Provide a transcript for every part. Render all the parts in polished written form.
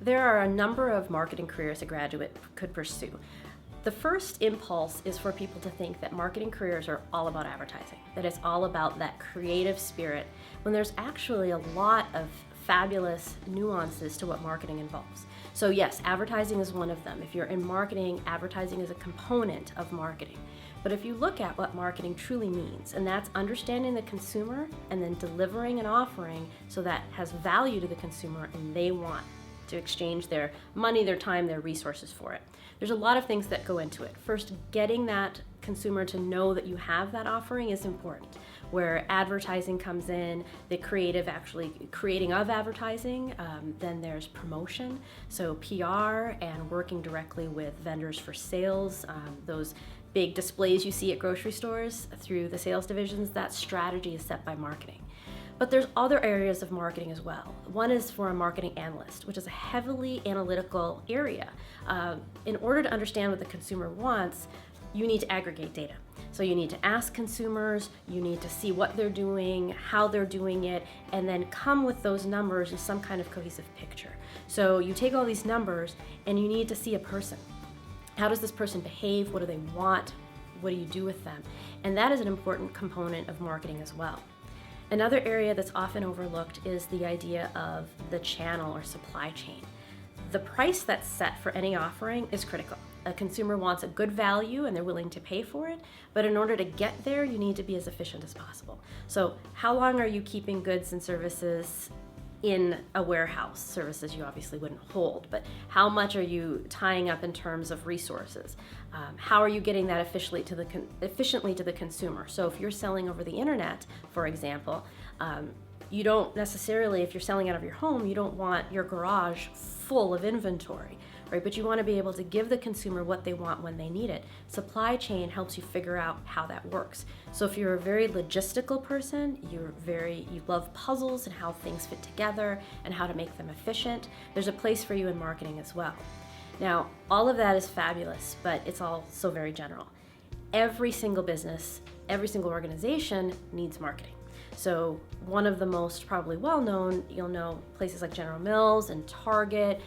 There are a number of marketing careers a graduate could pursue. The first impulse is for people to think that marketing careers are all about advertising, that it's all about that creative spirit, when there's actually a lot of fabulous nuances to what marketing involves. So yes, advertising is one of them. If you're in marketing, advertising is a component of marketing. But if you look at what marketing truly means, and that's understanding the consumer and then delivering an offering so that has value to the consumer and they want to exchange their money, their time, their resources for it. There's a lot of things that go into it. First, getting that consumer to know that you have that offering is important. Where advertising comes in, the creative actually creating of advertising, then there's promotion, so PR and working directly with vendors for sales, those big displays you see at grocery stores through the sales divisions, that strategy is set by marketing. But there's other areas of marketing as well. One is for a marketing analyst, which is a heavily analytical area. In order to understand what the consumer wants, you need to aggregate data. So you need to ask consumers, you need to see what they're doing, how they're doing it, and then come with those numbers in some kind of cohesive picture. So you take all these numbers and you need to see a person. How does this person behave? What do they want? What do you do with them? And that is an important component of marketing as well. Another area that's often overlooked is the idea of the channel or supply chain. The price that's set for any offering is critical. A consumer wants a good value and they're willing to pay for it, but in order to get there, you need to be as efficient as possible. So how long are you keeping goods and services in a warehouse? Services you obviously wouldn't hold, but how much are you tying up in terms of resources? How are you getting that efficiently to the consumer? So if you're selling over the internet, for example, you don't necessarily, if you're selling out of your home, you don't want your garage full of inventory, right? But you want to be able to give the consumer what they want when they need it. Supply chain helps you figure out how that works. So if you're a very logistical person, you love puzzles and how things fit together and how to make them efficient, there's a place for you in marketing as well. Now, all of that is fabulous, but it's all so very general. Every single business, every single organization needs marketing. So one of the most probably well-known, you'll know places like General Mills and Target.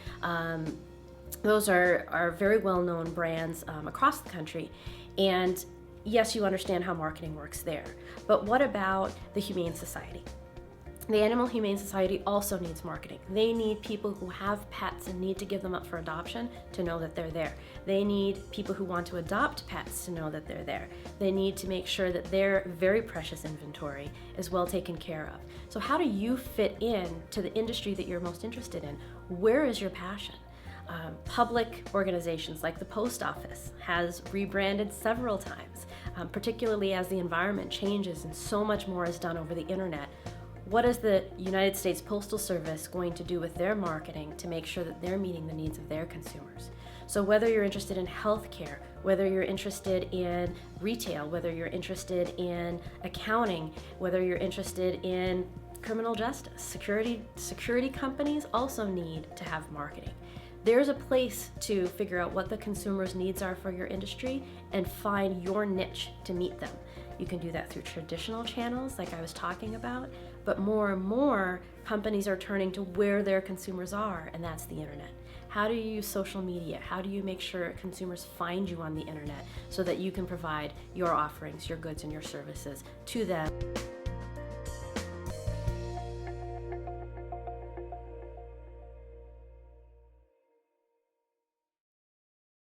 Those are very well-known brands across the country. And yes, you understand how marketing works there. But what about the Humane Society? The Animal Humane Society also needs marketing. They need people who have pets and need to give them up for adoption to know that they're there. They need people who want to adopt pets to know that they're there. They need to make sure that their very precious inventory is well taken care of. So how do you fit in to the industry that you're most interested in? Where is your passion? Public organizations like the post office has rebranded several times, particularly as the environment changes and so much more is done over the internet. What is the United States Postal Service going to do with their marketing to make sure that they're meeting the needs of their consumers? So whether you're interested in healthcare, whether you're interested in retail, whether you're interested in accounting, whether you're interested in criminal justice, security companies also need to have marketing. There's a place to figure out what the consumer's needs are for your industry and find your niche to meet them. You can do that through traditional channels like I was talking about, but more and more companies are turning to where their consumers are, and that's the internet. How do you use social media? How do you make sure consumers find you on the internet so that you can provide your offerings, your goods, and your services to them?